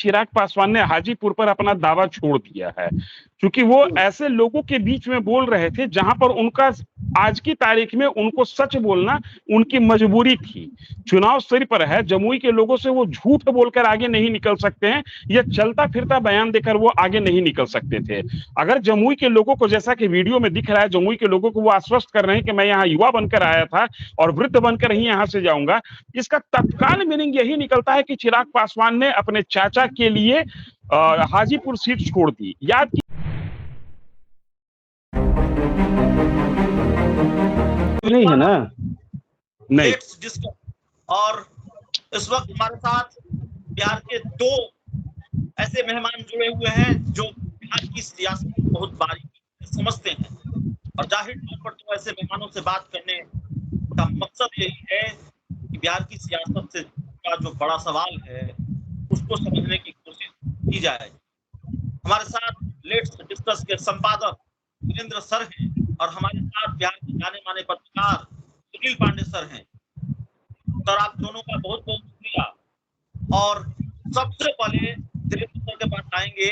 चिराग पासवान ने हाजीपुर पर अपना दावा छोड़ दिया है, क्योंकि वो ऐसे लोगों के बीच में बोल रहे थे जहां पर उनका आज की तारीख में उनको सच बोलना उनकी मजबूरी थी। चुनाव सिर पर है, जमुई के लोगों से वो झूठ बोलकर आगे नहीं निकल सकते हैं, या चलता फिरता बयान देकर वो आगे नहीं निकल सकते थे। अगर जमुई के लोगों को, जैसा कि वीडियो में दिख रहा है, जमुई के लोगों को वो आश्वस्त कर रहे हैं कि मैं यहाँ युवा बनकर आया था और वृद्ध बनकर ही यहाँ से जाऊंगा, इसका तत्काल मीनिंग यही निकलता है कि चिराग पासवान ने अपने चाचा के लिए हाजीपुर सीट छोड़ दी। याद नहीं है ना? नहीं। और इस वक्त हमारे साथ बिहार के दो ऐसे मेहमान जुड़े हुए हैं जो बिहार की सियासत को बहुत बारीकी से समझते हैं, और जाहिर तौर पर तो ऐसे मेहमानों से बात करने का मकसद यही है कि बिहार की सियासत से का जो बड़ा सवाल है उसको समझने की कोशिश की जाए। हमारे साथ लेट्स डिस्कस के संपादक वीरेंद्र सर हैं, और हमारे साथ बिहार के जाने माने पत्रकार सुनील पांडे सर हैं। सर, आप दोनों का बहुत बहुत शुक्रिया। और सबसे पहले वीरेंद्र सर के पास आएंगे।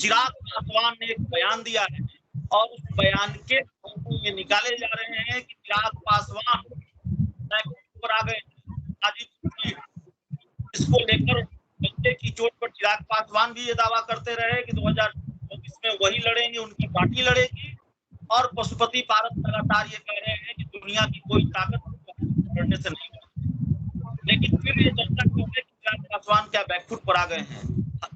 चिराग पासवान ने एक बयान दिया है, और उस बयान के ये निकाले जा रहे हैं कि चिराग पासवान पर आ गए। इसको लेकर बच्चे की चोट पर चिराग पासवान भी ये दावा करते रहे कि 2024 में वही लड़ेंगे, उनकी पार्टी लड़ेगी, और पशुपति पारस लगातार ये कह रहे हैं कि दुनिया की कोई ताकत लड़ने से नहीं है। लेकिन फिर ये चर्चा कर रहे कि चिराग पासवान क्या बैकफुट पर आ गए हैं।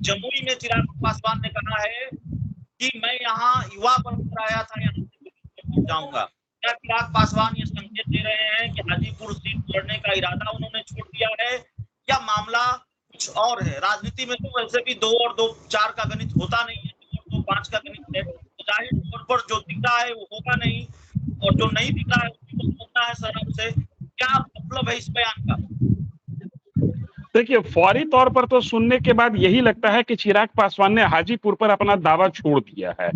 जमुई में चिराग पासवान ने कहा है कि मैं यहाँ युवा बनकर आया था, यहाँ से जाऊंगा। क्या चिराग पासवान ये संकेत दे रहे हैं कि हाजीपुर सीट लड़ने का इरादा उन्होंने छोड़ दिया है, या मामला कुछ और है? राजनीति में तो वैसे भी 2 और 2 4 का गणित होता नहीं है, 2 और 2 5 का गणित है। तो जाहिर तौर पर जो दिख रहा है वो होगा नहीं, और जो नहीं दिख रहा है उसको समझना है। सर, आपसे क्या मतलब है इस बयान का? देखिए, फौरी तौर पर तो सुनने के बाद यही लगता है कि चिराग पासवान ने हाजीपुर पर अपना दावा छोड़ दिया है,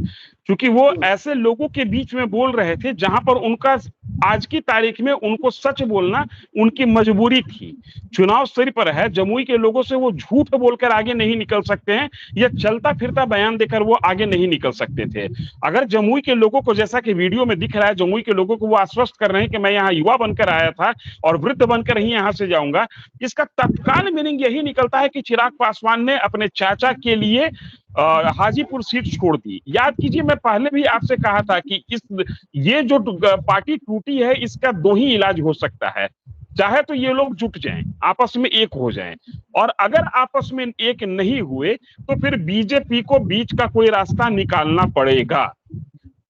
क्योंकि वो ऐसे लोगों के बीच में बोल रहे थे जहां पर उनका आज की तारीख में उनको सच बोलना उनकी मजबूरी थी। चुनाव सिर पर है, जमुई के लोगों से वो झूठ बोलकर आगे नहीं निकल सकते हैं, या चलता फिरता बयान देकर वो आगे नहीं निकल सकते थे। अगर जमुई के लोगों को, जैसा कि वीडियो में दिख रहा है, जमुई के लोगों को वो आश्वस्त कर रहे हैं कि मैं यहाँ युवा बनकर आया था और वृद्ध बनकर ही यहाँ से जाऊंगा, इसका तत्काल मीनिंग यही निकलता है कि चिराग पासवान ने अपने चाचा के लिए हाजीपुर सीट छोड़ दी। याद कीजिए, मैं पहले भी आपसे कहा था कि ये जो पार्टी टूटी है, इसका 2 ही इलाज हो सकता है। चाहे तो ये लोग जुट जाएं, आपस में एक हो जाएं, और अगर आपस में एक नहीं हुए तो फिर बीजेपी को बीच का कोई रास्ता निकालना पड़ेगा।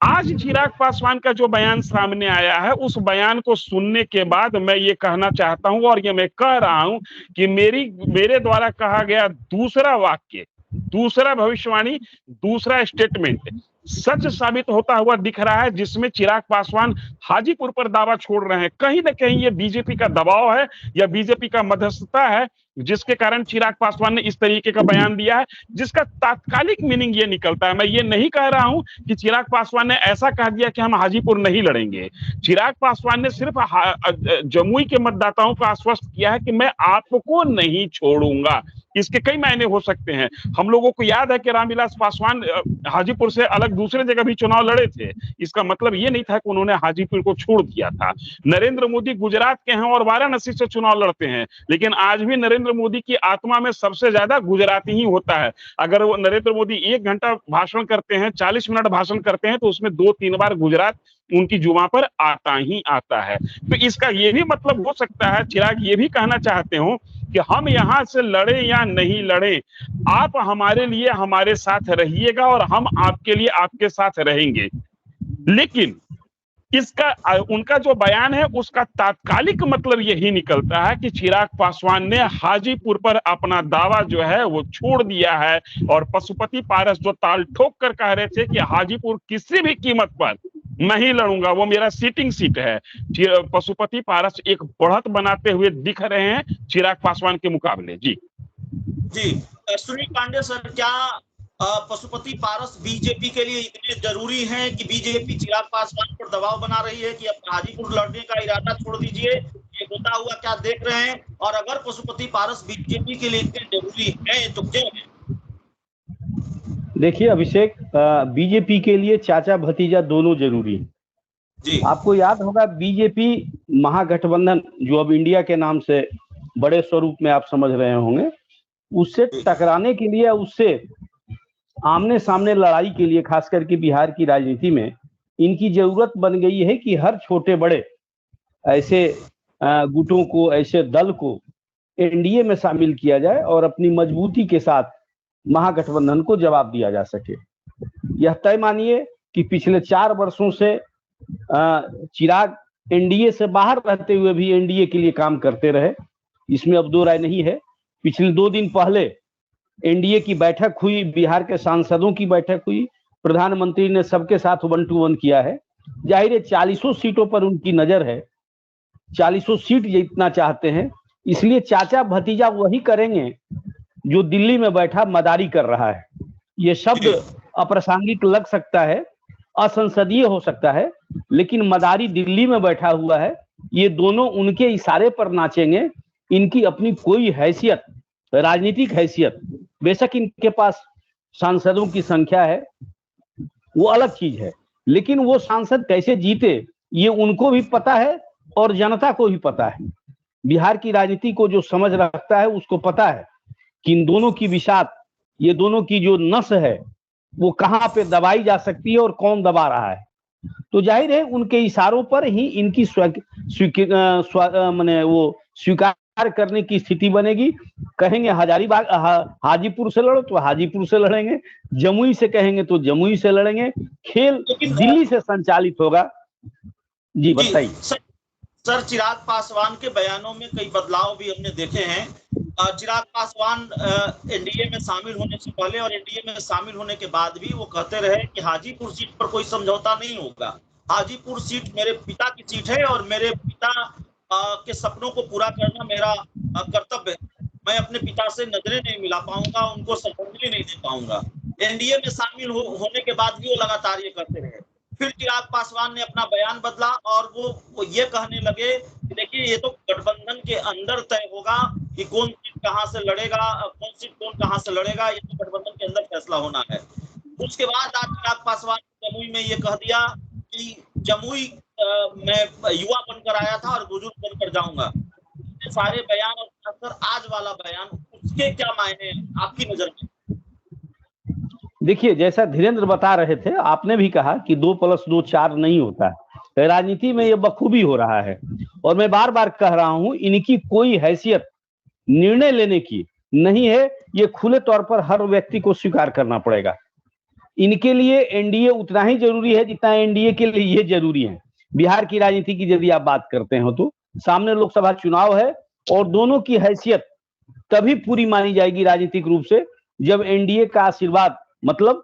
आज चिराग पासवान का जो बयान सामने आया है, उस बयान को सुनने के बाद मैं ये कहना चाहता हूं, और ये मैं कह रहा हूं कि मेरे द्वारा कहा गया दूसरा वाक्य, दूसरा भविष्यवाणी, दूसरा स्टेटमेंट सच साबित होता हुआ दिख रहा है, जिसमें चिराग पासवान हाजीपुर पर दावा छोड़ रहे हैं। कहीं ना कहीं ये बीजेपी का दबाव है या बीजेपी का मध्यस्थता है, जिसके कारण चिराग पासवान ने इस तरीके का बयान दिया है, जिसका तात्कालिक मीनिंग ये निकलता है। मैं ये नहीं कह रहा हूं कि चिराग पासवान ने ऐसा कह दिया कि हम हाजीपुर नहीं लड़ेंगे। चिराग पासवान ने सिर्फ जमुई के मतदाताओं को आश्वस्त किया है कि मैं आपको नहीं छोड़ूंगा। इसके कई मायने हो सकते हैं। हम लोगों को याद है कि रामविलास पासवान हाजीपुर से अलग दूसरे जगह भी चुनाव लड़े थे। इसका मतलब ये नहीं था कि उन्होंने हाजीपुर को छोड़ दिया था। नरेंद्र मोदी गुजरात के हैं और वाराणसी से चुनाव लड़ते हैं, लेकिन आज भी नरेंद्र मोदी की आत्मा में सबसे ज्यादा गुजराती ही होता है। अगर वो नरेंद्र मोदी 1 घंटा भाषण करते हैं, 40 मिनट भाषण करते हैं, तो उसमें 2-3 बार गुजरात उनकी जुबान पर आता ही आता है। तो इसका ये भी मतलब हो सकता है, चिराग ये भी कहना चाहते हो कि हम यहां से लड़े या नहीं लड़े, आप हमारे लिए हमारे साथ रहिएगा और हम आपके लिए आपके साथ रहेंगे। लेकिन इसका उनका जो बयान है, उसका तात्कालिक मतलब यही निकलता है कि चिराग पासवान ने हाजीपुर पर अपना दावा जो है वो छोड़ दिया है, और पशुपति पारस जो ताल ठोक कर कह रहे थे कि हाजीपुर किसी भी कीमत पर नहीं लड़ूंगा, वो मेरा सीटिंग सीट है, पशुपति पारस एक बढ़त बनाते हुए दिख रहे हैं चिराग पासवान के मुकाबले। जी सुनील पांडे सर, क्या पशुपति पारस बीजेपी के लिए इतने जरूरी हैं कि बीजेपी चिराग पासवान पर दबाव बना रही है कि अब हाजीपुर लड़ने का इरादा छोड़ दीजिए? ये होता हुआ क्या देख रहे हैं, और अगर पशुपति पारस बीजेपी के लिए इतने जरूरी है तो क्यों है? देखिए अभिषेक, बीजेपी के लिए चाचा भतीजा दोनों जरूरी है। जी आपको याद होगा बीजेपी महागठबंधन जो अब इंडिया के नाम से बड़े स्वरूप में आप समझ रहे होंगे, उससे टकराने के लिए, उससे आमने सामने लड़ाई के लिए, खास करके बिहार की राजनीति में इनकी जरूरत बन गई है कि हर छोटे बड़े ऐसे गुटों को, ऐसे दल को एनडीए में शामिल किया जाए और अपनी मजबूती के साथ महागठबंधन को जवाब दिया जा सके। यह तय मानिए कि पिछले 4 वर्षों से चिराग एनडीए से बाहर रहते हुए भी एनडीए के लिए काम करते रहे, इसमें अब दो राय नहीं है। पिछले 2 दिन पहले एनडीए की बैठक हुई, बिहार के सांसदों की बैठक हुई, प्रधानमंत्री ने सबके साथ 1 to 1 किया है। जाहिर है 40 सीटों पर उनकी नजर है, 40 सीट जीतना चाहते हैं, इसलिए चाचा भतीजा वही करेंगे जो दिल्ली में बैठा मदारी कर रहा है। ये शब्द अप्रासंगिक लग सकता है, असंसदीय हो सकता है, लेकिन मदारी दिल्ली में बैठा हुआ है, ये दोनों उनके इशारे पर नाचेंगे। इनकी अपनी कोई हैसियत, राजनीतिक हैसियत, बेशक इनके पास सांसदों की संख्या है, वो अलग चीज है, लेकिन वो सांसद कैसे जीते ये उनको भी पता है और जनता को भी पता है। बिहार की राजनीति को जो समझ रखता है उसको पता है कि इन दोनों की विषाद, ये दोनों की जो नस है वो कहां पे दबाई जा सकती है और कौन दबा रहा है। तो जाहिर है उनके इशारों पर ही इनकी स्वीकार करने की स्थिति बनेगी। कहेंगे हजारीबाग हाजीपुर से लड़ो तो हाजीपुर से लड़ेंगे, जमुई से कहेंगे तो जमुई से लड़ेंगे, खेल दिल्ली से संचालित होगा। जी बताइए। सर, चिराग पासवान के बयानों में कई बदलाव भी हमने देखे हैं। चिराग पासवान एनडीए में शामिल होने से पहले और एनडीए में शामिल होने के बाद भी वो कहते रहे कि हाजीपुर सीट पर कोई समझौता नहीं होगा। हाजीपुर सीट मेरे पिता की सीट है और मेरे पिता के सपनों को पूरा करना मेरा कर्तव्य है। मैं अपने पिता से नजरें नहीं मिला पाऊंगा, उनको श्रद्धांजलि नहीं दे पाऊंगा। एनडीए में शामिल होने के बाद भी वो लगातार ये करते रहे। फिर चिराग पासवान ने अपना बयान बदला और वो ये कहने लगे कि देखिए ये तो गठबंधन के अंदर तय होगा कि कौन सीट कहां से लड़ेगा, कौन सीट कौन कहां से लड़ेगा, ये तो गठबंधन के अंदर फैसला होना है। उसके बाद आज चिराग पासवान ने जमुई में ये कह दिया कि जमुई मैं युवा बनकर आया था और बुजुर्ग बनकर जाऊंगा। सारे बयान और खासकर आज वाला बयान, उसके क्या मायने आपकी नजर में? देखिए जैसा धीरेन्द्र बता रहे थे, आपने भी कहा कि 2+2 4 नहीं होता है। राजनीति में ये बखूबी हो रहा है और मैं बार बार कह रहा हूं इनकी कोई हैसियत निर्णय लेने की नहीं है। ये खुले तौर पर हर व्यक्ति को स्वीकार करना पड़ेगा। इनके लिए एनडीए उतना ही जरूरी है जितना एनडीए के लिए ये जरूरी है। बिहार की राजनीति की यदि आप बात करते हो तो सामने लोकसभा चुनाव है और दोनों की हैसियत तभी पूरी मानी जाएगी राजनीतिक रूप से जब एनडीए का आशीर्वाद, मतलब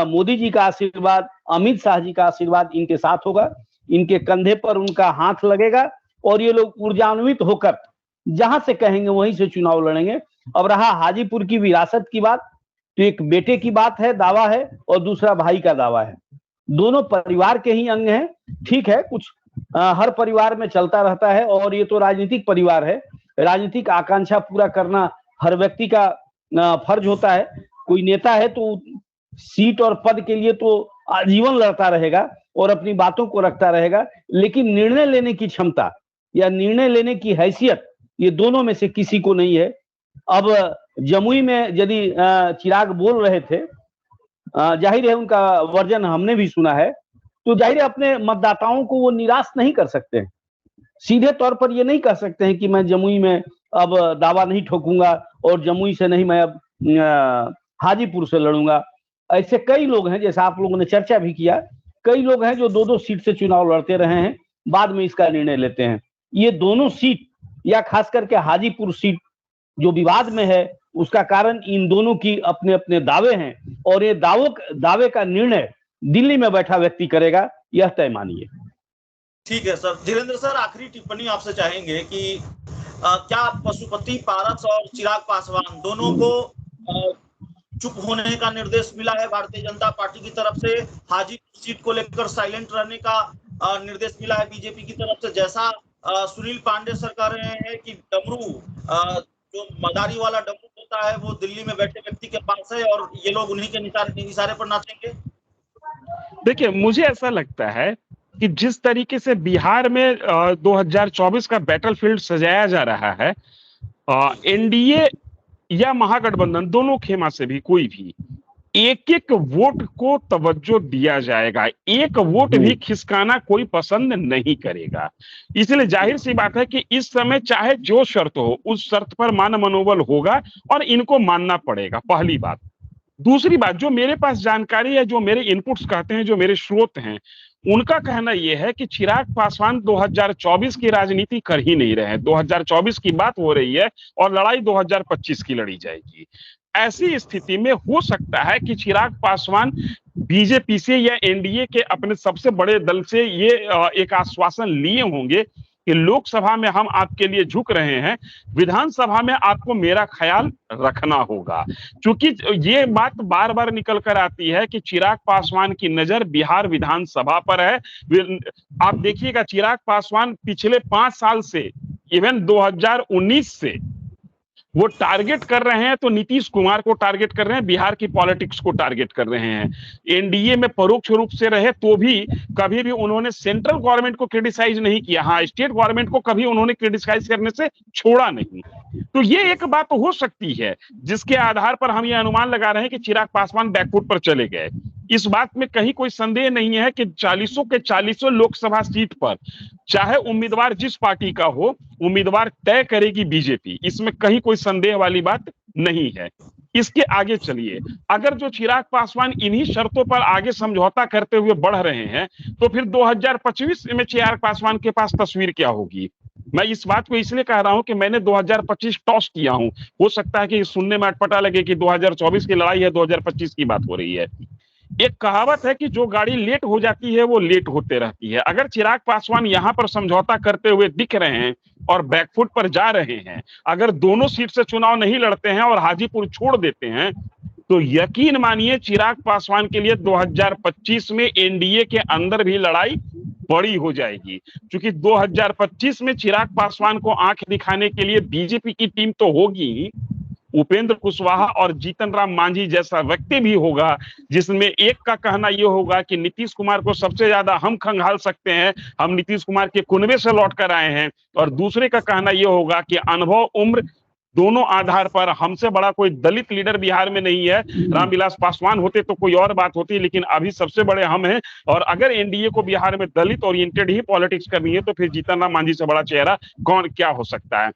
मोदी जी का आशीर्वाद, अमित शाह जी का आशीर्वाद इनके साथ होगा, इनके कंधे पर उनका हाथ लगेगा और ये लोग ऊर्जान्वित होकर जहां से कहेंगे वहीं से चुनाव लड़ेंगे। अब रहा हाजीपुर की विरासत की बात, तो एक बेटे की बात है, दावा है, और दूसरा भाई का दावा है। दोनों परिवार के ही अंग हैं। ठीक है, कुछ हर परिवार में चलता रहता है और ये तो राजनीतिक परिवार है। राजनीतिक आकांक्षा पूरा करना हर व्यक्ति का फर्ज होता है। कोई नेता है तो सीट और पद के लिए तो आजीवन लड़ता रहेगा और अपनी बातों को रखता रहेगा, लेकिन निर्णय लेने की क्षमता या निर्णय लेने की हैसियत ये दोनों में से किसी को नहीं है। अब जमुई में यदि चिराग बोल रहे थे, जाहिर है उनका वर्जन हमने भी सुना है, तो जाहिर है अपने मतदाताओं को वो निराश नहीं कर सकते हैं। सीधे तौर पर ये नहीं कह सकते हैं कि मैं जमुई में अब दावा नहीं ठोकूंगा और जमुई से नहीं, मैं अब हाजीपुर से लड़ूंगा। ऐसे कई लोग हैं, जैसा आप लोगों ने चर्चा भी किया, कई लोग हैं जो 2-2 सीट से चुनाव लड़ते रहे हैं, बाद में इसका निर्णय लेते हैं। ये दोनों सीट या खास करके हाजीपुर सीट जो विवाद में है, उसका कारण इन दोनों की अपने अपने दावे हैं और ये दावे का निर्णय दिल्ली में बैठा व्यक्ति करेगा, यह तय मानिए। ठीक है सर। धीरेन्द्र सर, आखिरी टिप्पणी आपसे चाहेंगे कि क्या पशुपति पारस और चिराग पासवान दोनों को चुप होने का निर्देश मिला है भारतीय जनता पार्टी की तरफ से? हाजीपुर सीट को लेकर साइलेंट रहने का निर्देश मिला है बीजेपी की तरफ से, जैसा सुनील पांडे सर कह रहे हैं कि डमरू जो मदारी वाला डमरू होता है वो दिल्ली में बैठे व्यक्ति के पास है और ये लोग उन्हीं के इशारे पर नाचेंगे। देखिए, मुझे ऐसा लगता है कि जिस तरीके से बिहार में 2024 का बैटलफील्ड सजाया जा रहा है, एनडीए या महागठबंधन दोनों खेमा से भी कोई भी एक एक वोट को तवज्जो दिया जाएगा, एक वोट भी खिसकाना कोई पसंद नहीं करेगा। इसलिए जाहिर सी बात है कि इस समय चाहे जो शर्त हो उस शर्त पर मान मनोबल होगा और इनको मानना पड़ेगा, पहली बात। दूसरी बात, जो मेरे पास जानकारी है, जो मेरे इनपुट्स कहते हैं, जो मेरे स्रोत हैं, उनका कहना यह है कि चिराग पासवान 2024 की राजनीति कर ही नहीं रहे हैं। 2024 की बात हो रही है और लड़ाई 2025 की लड़ी जाएगी। ऐसी स्थिति में हो सकता है कि चिराग पासवान बीजेपी से या एनडीए के अपने सबसे बड़े दल से ये एक आश्वासन लिए होंगे कि लोकसभा में हम आपके लिए झुक रहे हैं, विधानसभा में आपको मेरा ख्याल रखना होगा। क्योंकि ये बात बार बार निकल कर आती है कि चिराग पासवान की नजर बिहार विधानसभा पर है। आप देखिएगा, चिराग पासवान पिछले 5 साल से, इवन 2019 से वो टारगेट कर रहे हैं, तो नीतीश कुमार को टारगेट कर रहे हैं, बिहार की पॉलिटिक्स को टारगेट कर रहे हैं। एनडीए में परोक्ष रूप से रहे तो भी कभी भी उन्होंने सेंट्रल गवर्नमेंट को क्रिटिसाइज नहीं किया। हाँ, स्टेट गवर्नमेंट को कभी उन्होंने क्रिटिसाइज करने से छोड़ा नहीं। तो ये एक बात हो सकती है जिसके आधार पर हम ये अनुमान लगा रहे हैं कि चिराग पासवान बैकफुट पर चले गए। इस बात में कहीं कोई संदेह नहीं है कि 40 के 40 लोकसभा सीट पर चाहे उम्मीदवार जिस पार्टी का हो, उम्मीदवार तय करेगी बीजेपी। इसमें कहीं कोई संदेह वाली बात नहीं है। इसके आगे चलिए, अगर जो चिराग पासवान इन्हीं शर्तों पर आगे समझौता करते हुए बढ़ रहे हैं तो फिर 2025 में चिराग पासवान के पास तस्वीर क्या होगी? मैं इस बात को इसलिए कह रहा हूं कि मैंने 2025 टॉस किया हूं। हो सकता है कि सुनने में अटपटा लगे कि 2024 की लड़ाई है, 2025 की बात हो रही है। एक कहावत है कि जो गाड़ी लेट हो जाती है वो लेट होते रहती है। अगर चिराग पासवान यहां पर समझौता करते हुए दिख रहे हैं और बैकफुट पर जा रहे हैं, अगर दोनों सीट से चुनाव नहीं लड़ते हैं और हाजीपुर छोड़ देते हैं, तो यकीन मानिए चिराग पासवान के लिए 2025 में एनडीए के अंदर भी लड़ाई बड़ी हो जाएगी। क्योंकि 2025 में चिराग पासवान को आंख दिखाने के लिए बीजेपी की टीम तो होगी ही, उपेंद्र कुशवाहा और जीतन राम मांझी जैसा व्यक्ति भी होगा, जिसमें एक का कहना यह होगा कि नीतीश कुमार को सबसे ज्यादा हम खंगाल सकते हैं, हम नीतीश कुमार के कुनबे से लौट कर आए हैं, और दूसरे का कहना यह होगा कि अनुभव, उम्र, दोनों आधार पर हमसे बड़ा कोई दलित लीडर बिहार में नहीं है। रामविलास पासवान होते तो कोई और बात होती, लेकिन अभी सबसे बड़े हम हैं। और अगर एनडीए को बिहार में दलित ओरिएंटेड ही पॉलिटिक्स करनी है तो फिर जीतन राम मांझी से बड़ा चेहरा कौन क्या हो सकता है।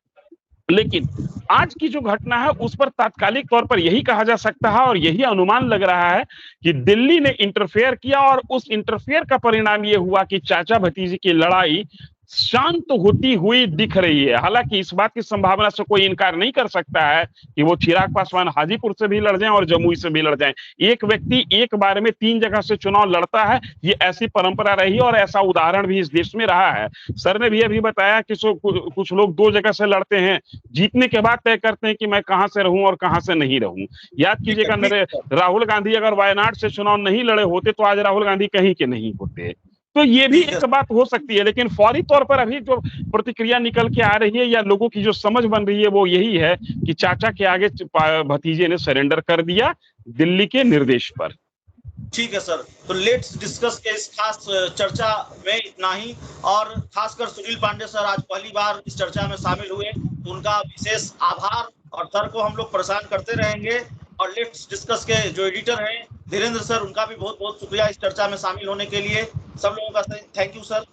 लेकिन आज की जो घटना है उस पर तात्कालिक तौर पर यही कहा जा सकता है और यही अनुमान लग रहा है कि दिल्ली ने इंटरफेयर किया और उस इंटरफेयर का परिणाम यह हुआ कि चाचा भतीजी की लड़ाई शांत होती हुई दिख रही है। हालांकि इस बात की संभावना से कोई इनकार नहीं कर सकता है कि वो चिराग पासवान हाजीपुर से भी लड़ जाएं और जमुई से भी लड़ जाएं। एक व्यक्ति एक बार में 3 जगह से चुनाव लड़ता है, ये ऐसी परंपरा रही और ऐसा उदाहरण भी इस देश में रहा है। सर ने भी अभी बताया कि कुछ लोग 2 जगह से लड़ते हैं, जीतने के बाद तय करते हैं कि मैं कहां से रहूं और कहां से नहीं रहूं। याद कीजिएगा, राहुल गांधी अगर वायनाड से चुनाव नहीं लड़े होते तो आज राहुल गांधी कहीं के नहीं होते। तो ये भी एक बात हो सकती है। लेकिन फौरी तौर पर अभी जो प्रतिक्रिया निकल के आ रही है या लोगों की जो समझ बन रही है वो यही है कि चाचा के आगे भतीजे ने सरेंडर कर दिया दिल्ली के निर्देश पर। ठीक है सर, तो लेट्स डिस्कस के इस खास चर्चा में इतना ही। और खासकर सुनील पांडे सर आज पहली बार इस चर्चा में शामिल हुए, तो उनका विशेष आभार। और सर को हम लोग परेशान करते रहेंगे। और लेट्स डिस्कस के जो एडिटर हैं धीरेन्द्र सर, उनका भी बहुत बहुत शुक्रिया इस चर्चा में शामिल होने के लिए। सब लोगों का थैंक यू सर।